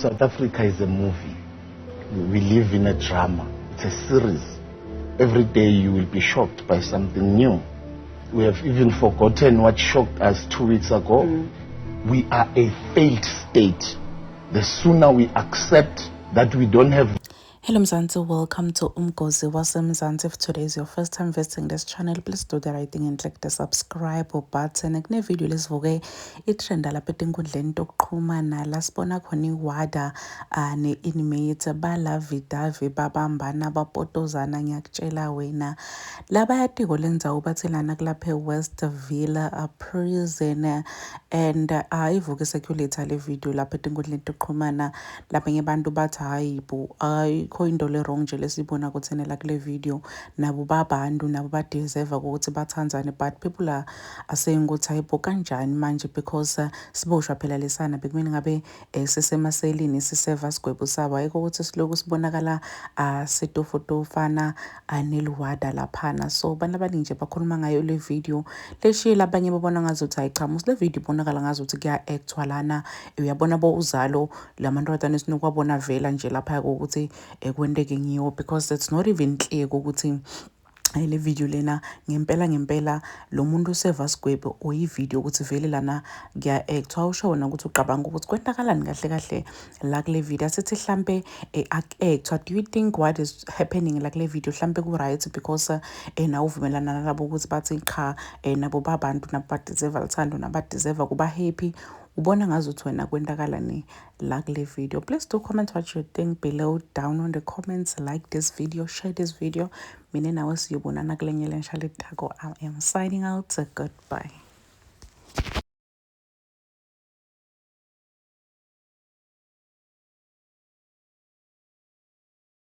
South Africa is a movie. We live in a drama. It's a series. Every day you will be shocked by something new. We have even forgotten what shocked us 2 weeks ago. We are a failed state. The sooner we accept that we don't have... Hello Mzansi, welcome to Umgozi waseMzansi. If today is your first time visiting this channel, please do the right thing and click the subscribe button. Kune video lesivuke itrenda lapha enkundleni yokuxhumana la sibona khona iwada ne-inmate balavidavi babambana bapotozana. Ngiyakutshela wena laba yatiko lenzawo bathelana kulapha eWestville prison and ivuke circulator le video lapha enkundleni yokuxhumana lapha ngebantu bathi hayi bo ayikho into le wrong nje lesibona kuthenela kule video, nabo babantu nabo badeserve ukuthi bathandzane, but people are saying ukuthi hayibo kanjani manje because siboshwa phela lesana bekumele ngabe sisemaselini siseva sigwebo sabo, ayikho ukuthi siloku sibonakala sitofotofana neliwada laphana. So bantu abaningi nje bakhuluma ngayo le video leshila, abanye babona ngazuthi hayi cha le video ibonakala ngazuthi kuya actwa lana, uyabona bo uzalo lamantwana esinokwabona vela nje lapha ukuthi kwendeke ngiyo, because it's not even clear ukuthi le video lena ngempela lo muntu useva sigwebo oyi video ukuthi vele lana kuya actwa. Awushona ukuthi uqabanga ukuthi kwenzakalani kahle la kule video, asithi mhlambe actwa. Do you think what is happening la kule video mhlambe ku right because na uvumelana nabo ukuthi bathi cha nabo babantu nabo badeserve uthando nabo badeserve kuba happy? Ubona ngazuthi wena kwenzakalani la kule video? Please do comment what you think below down on the comments. Like this video, share this video. Mina nawe siyobonana kulenye lensha letako. I am signing out. Goodbye.